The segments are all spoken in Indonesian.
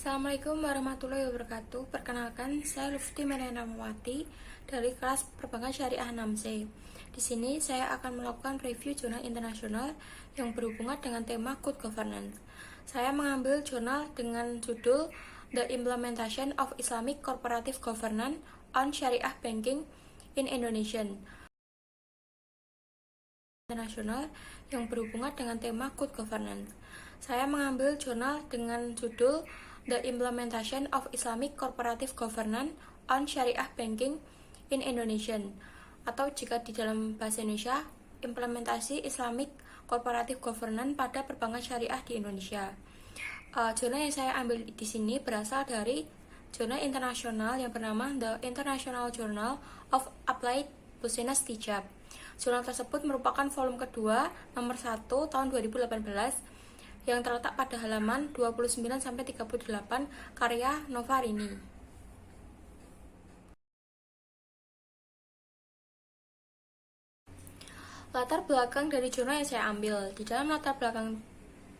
Assalamualaikum warahmatullahi wabarakatuh. Perkenalkan, saya Lufti Marianawati dari kelas Perbankan Syariah 6C. Di sini saya akan melakukan review jurnal internasional yang berhubungan dengan tema Good Governance. Saya mengambil jurnal dengan judul The Implementation of Islamic Corporative Governance on Shariah Banking in Indonesia. Internasional yang berhubungan dengan tema Good Governance. Saya mengambil jurnal dengan judul The Implementation of Islamic Corporative Governance on Shariah Banking in Indonesia, atau jika di dalam bahasa Indonesia, implementasi Islamic Corporative Governance pada perbankan syariah di Indonesia. Jurnal yang saya ambil di sini berasal dari jurnal internasional yang bernama The International Journal of Applied Business Tijab. Jurnal tersebut merupakan volume kedua nomor 1 tahun 2018 yang terletak pada halaman 29-38 karya Novarini. Latar belakang dari jurnal yang saya ambil. Di dalam latar belakang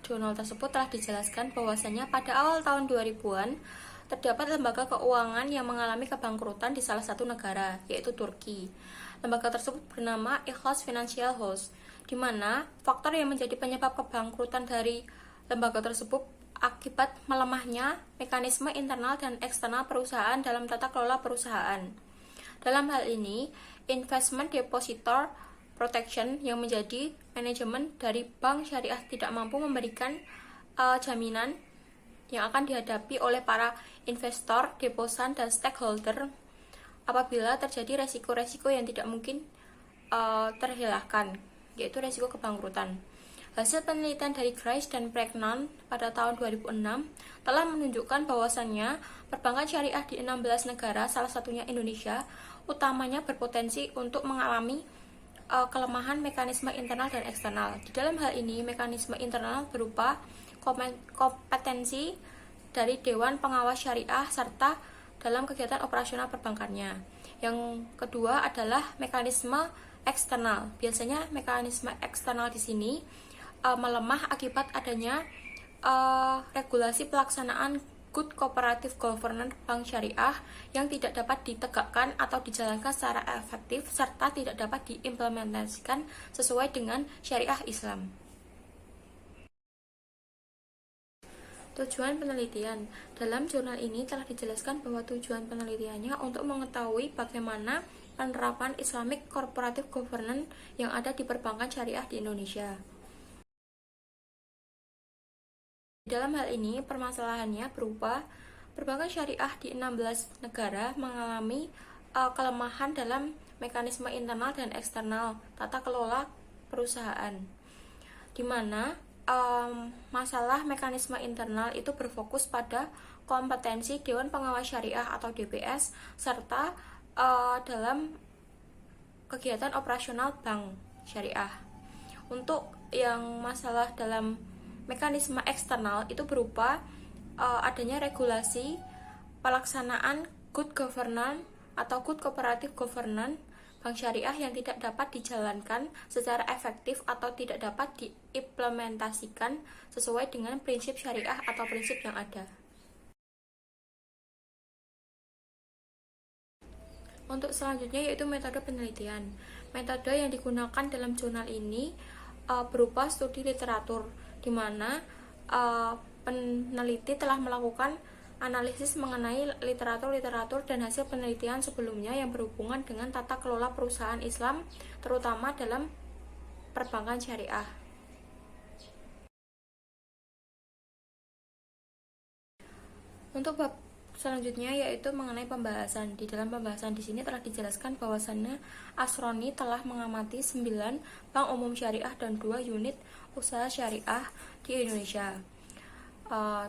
jurnal tersebut telah dijelaskan bahwasannya pada awal tahun 2000-an terdapat lembaga keuangan yang mengalami kebangkrutan di salah satu negara, yaitu Turki. Lembaga tersebut bernama Ikhlas Financial House, di mana faktor yang menjadi penyebab kebangkrutan dari lembaga tersebut akibat melemahnya mekanisme internal dan eksternal perusahaan dalam tata kelola perusahaan. Dalam hal ini, Investment Depositor Protection yang menjadi manajemen dari bank syariah tidak mampu memberikan jaminan yang akan dihadapi oleh para investor, deposan, dan stakeholder apabila terjadi resiko-resiko yang tidak mungkin terelakkan, yaitu resiko kebangkrutan. Hasil penelitian dari Grice dan Pregnan pada tahun 2006 telah menunjukkan bahwasannya perbankan syariah di 16 negara, salah satunya Indonesia, utamanya berpotensi untuk mengalami kelemahan mekanisme internal dan eksternal. Di dalam hal ini, mekanisme internal berupa kompetensi dari Dewan Pengawas Syariah serta dalam kegiatan operasional perbankannya. Yang kedua adalah mekanisme eksternal. Biasanya mekanisme eksternal di sini melemah akibat adanya regulasi pelaksanaan Good Cooperative Governance Bank Syariah yang tidak dapat ditegakkan atau dijalankan secara efektif serta tidak dapat diimplementasikan sesuai dengan syariah Islam. Tujuan penelitian. Dalam jurnal ini telah dijelaskan bahwa tujuan penelitiannya untuk mengetahui bagaimana penerapan Islamic Corporative Governance yang ada di perbankan syariah di Indonesia. Dalam hal ini, permasalahannya berupa perbankan syariah di 16 negara mengalami kelemahan dalam mekanisme internal dan eksternal tata kelola perusahaan, di mana masalah mekanisme internal itu berfokus pada kompetensi Dewan Pengawas Syariah atau DPS serta dalam kegiatan operasional bank syariah. Untuk yang masalah dalam mekanisme eksternal itu berupa adanya regulasi pelaksanaan good governance atau good cooperative governance bank syariah yang tidak dapat dijalankan secara efektif atau tidak dapat diimplementasikan sesuai dengan prinsip syariah atau prinsip yang ada. Untuk selanjutnya yaitu metode penelitian. Metode yang digunakan dalam jurnal ini berupa studi literatur, di mana peneliti telah melakukan analisis mengenai literatur dan hasil penelitian sebelumnya yang berhubungan dengan tata kelola perusahaan Islam, terutama dalam perbankan syariah. Untuk bab selanjutnya yaitu mengenai pembahasan. Di dalam pembahasan di sini telah dijelaskan bahwasannya Asroni telah mengamati 9 bank umum syariah dan 2 unit usaha syariah di Indonesia.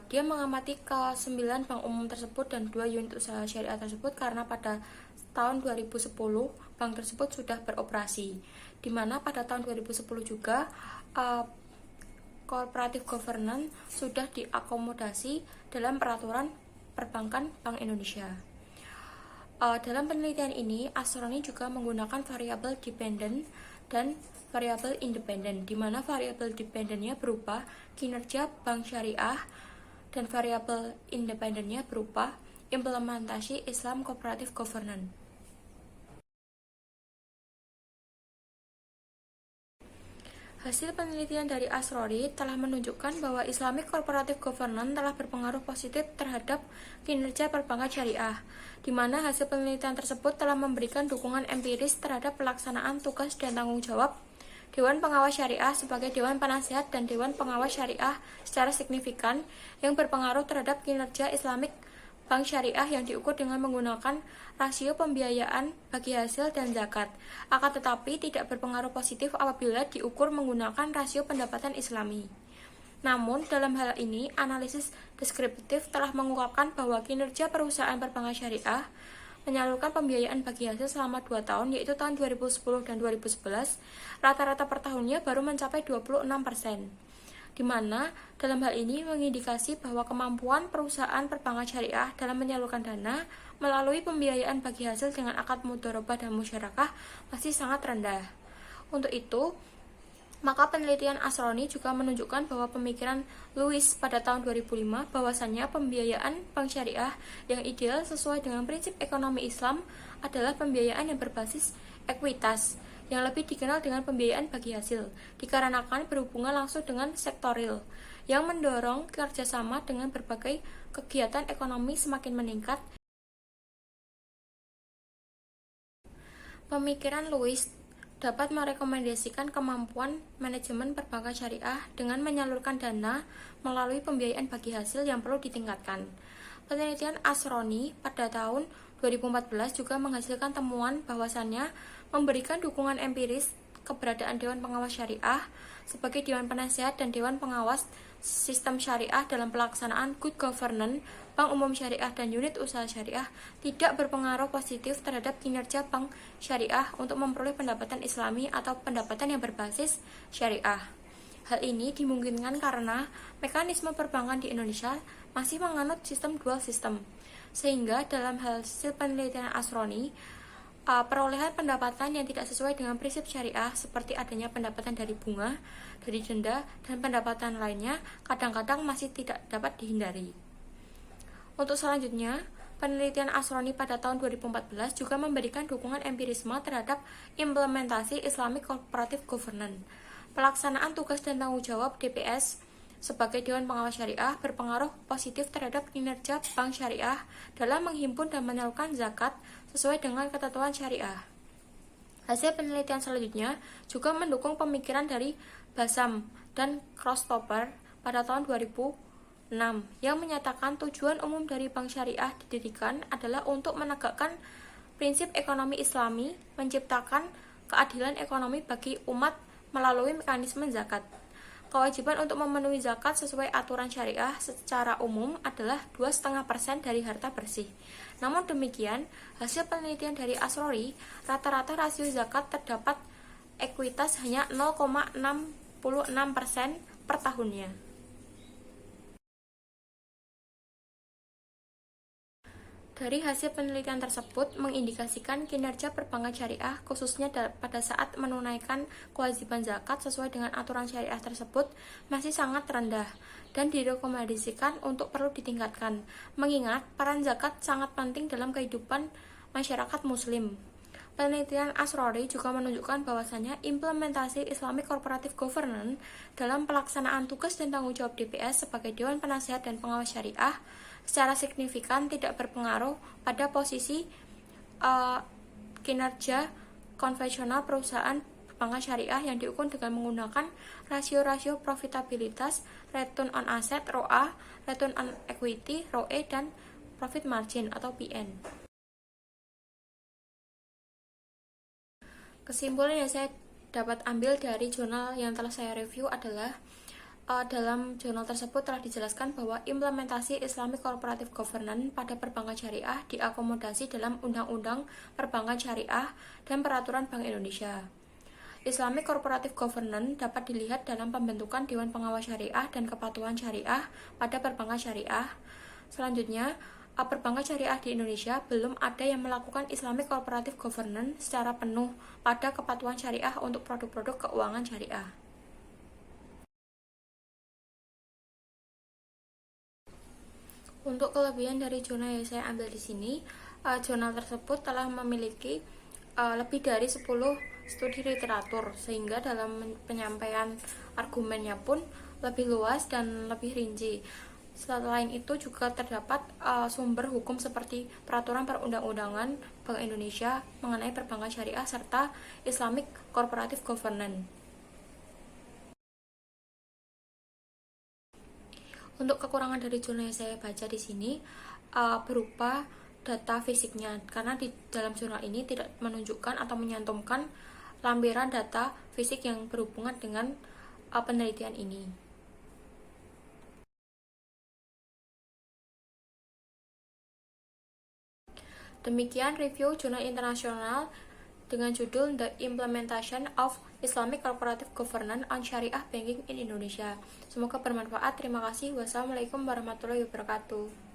Dia mengamati ke 9 bank umum tersebut dan 2 unit usaha syariah tersebut karena pada tahun 2010 bank tersebut sudah beroperasi, di mana pada tahun 2010 juga Corporative Governance sudah diakomodasi dalam peraturan perbankan Bank Indonesia. Dalam penelitian ini, Asroni juga menggunakan variabel dependent dan variabel independen, di mana variabel dependennya berupa kinerja bank syariah dan variabel independennya berupa implementasi Islam Cooperative Governance. Hasil penelitian dari Asrori telah menunjukkan bahwa Islamic Corporative Governance telah berpengaruh positif terhadap kinerja perbankan syariah, di mana hasil penelitian tersebut telah memberikan dukungan empiris terhadap pelaksanaan tugas dan tanggung jawab Dewan Pengawas Syariah sebagai Dewan Penasihat dan Dewan Pengawas Syariah secara signifikan yang berpengaruh terhadap kinerja Islamic Bank Syariah yang diukur dengan menggunakan rasio pembiayaan bagi hasil dan zakat, akan tetapi tidak berpengaruh positif apabila diukur menggunakan rasio pendapatan Islami. Namun, dalam hal ini, analisis deskriptif telah mengungkapkan bahwa kinerja perusahaan perbankan syariah menyalurkan pembiayaan bagi hasil selama 2 tahun, yaitu tahun 2010 dan 2011, rata-rata per tahunnya baru mencapai 26%. Di mana dalam hal ini mengindikasi bahwa kemampuan perusahaan perbankan syariah dalam menyalurkan dana melalui pembiayaan bagi hasil dengan akad mudharabah dan musyarakah masih sangat rendah. Untuk itu, maka penelitian Asroni juga menunjukkan bahwa pemikiran Lewis pada tahun 2005 bahwasannya pembiayaan bank syariah yang ideal sesuai dengan prinsip ekonomi Islam adalah pembiayaan yang berbasis ekuitas, yang lebih dikenal dengan pembiayaan bagi hasil, dikarenakan berhubungan langsung dengan sektoril, yang mendorong kerjasama dengan berbagai kegiatan ekonomi semakin meningkat. Pemikiran Lewis dapat merekomendasikan kemampuan manajemen perbankan syariah dengan menyalurkan dana melalui pembiayaan bagi hasil yang perlu ditingkatkan. Penelitian Asroni pada tahun 2014 juga menghasilkan temuan bahwasannya memberikan dukungan empiris keberadaan Dewan Pengawas Syariah sebagai Dewan Penasihat dan Dewan Pengawas Sistem Syariah dalam pelaksanaan good governance Bank Umum Syariah dan unit usaha syariah tidak berpengaruh positif terhadap kinerja bank syariah untuk memperoleh pendapatan Islami atau pendapatan yang berbasis syariah. Hal ini dimungkinkan karena mekanisme perbankan di Indonesia masih menganut sistem dual system, sehingga dalam hasil penelitian Asroni, perolehan pendapatan yang tidak sesuai dengan prinsip syariah seperti adanya pendapatan dari bunga, dari denda, dan pendapatan lainnya kadang-kadang masih tidak dapat dihindari. Untuk selanjutnya, penelitian Asroni pada tahun 2014 juga memberikan dukungan empirisme terhadap implementasi Islamic Cooperative Governance. Pelaksanaan tugas dan tanggung jawab DPS sebagai Dewan Pengawas Syariah berpengaruh positif terhadap kinerja bank syariah dalam menghimpun dan menyalurkan zakat sesuai dengan ketentuan syariah. Hasil penelitian selanjutnya juga mendukung pemikiran dari Basam dan Crosstopper pada tahun 2006 yang menyatakan tujuan umum dari bank syariah didirikan adalah untuk menegakkan prinsip ekonomi Islami, menciptakan keadilan ekonomi bagi umat melalui mekanisme zakat. Kewajiban untuk memenuhi zakat sesuai aturan syariah secara umum adalah 2,5% dari harta bersih. Namun demikian, hasil penelitian dari Asrori, rata-rata rasio zakat terdapat ekuitas hanya 0,66% per tahunnya. Dari hasil penelitian tersebut mengindikasikan kinerja perbankan syariah khususnya pada saat menunaikan kewajiban zakat sesuai dengan aturan syariah tersebut masih sangat rendah dan direkomendasikan untuk perlu ditingkatkan, mengingat peran zakat sangat penting dalam kehidupan masyarakat muslim. Penelitian Asrori juga menunjukkan bahwasannya implementasi Islamic Corporative Governance dalam pelaksanaan tugas dan tanggung jawab DPS sebagai Dewan Penasihat dan Pengawas Syariah secara signifikan tidak berpengaruh pada posisi kinerja konvensional perusahaan perbankan syariah yang diukur dengan menggunakan rasio-rasio profitabilitas, return on asset (ROA), return on equity (ROE), dan profit margin atau PN. Kesimpulan yang saya dapat ambil dari jurnal yang telah saya review adalah dalam jurnal tersebut telah dijelaskan bahwa implementasi Islamic Cooperative Governance pada perbankan syariah diakomodasi dalam Undang-Undang Perbankan Syariah dan Peraturan Bank Indonesia. Islamic Cooperative Governance dapat dilihat dalam pembentukan Dewan Pengawas Syariah dan Kepatuhan Syariah pada perbankan syariah. Selanjutnya, perbankan syariah di Indonesia belum ada yang melakukan Islamic Cooperative Governance secara penuh pada kepatuhan syariah untuk produk-produk keuangan syariah. Untuk kelebihan dari jurnal yang saya ambil di sini, jurnal tersebut telah memiliki lebih dari 10 studi literatur, sehingga dalam penyampaian argumennya pun lebih luas dan lebih rinci. Selain itu juga terdapat sumber hukum seperti peraturan perundang-undangan Bank Indonesia mengenai perbankan syariah serta Islamic Corporative Governance. Untuk kekurangan dari jurnal yang saya baca di sini berupa data fisiknya, karena di dalam jurnal ini tidak menunjukkan atau menyantumkan lampiran data fisik yang berhubungan dengan penelitian ini. Demikian review jurnal internasional dengan judul The Implementation of Islamic Corporative Governance on Sharia Banking in Indonesia. Semoga bermanfaat. Terima kasih. Wassalamualaikum warahmatullahi wabarakatuh.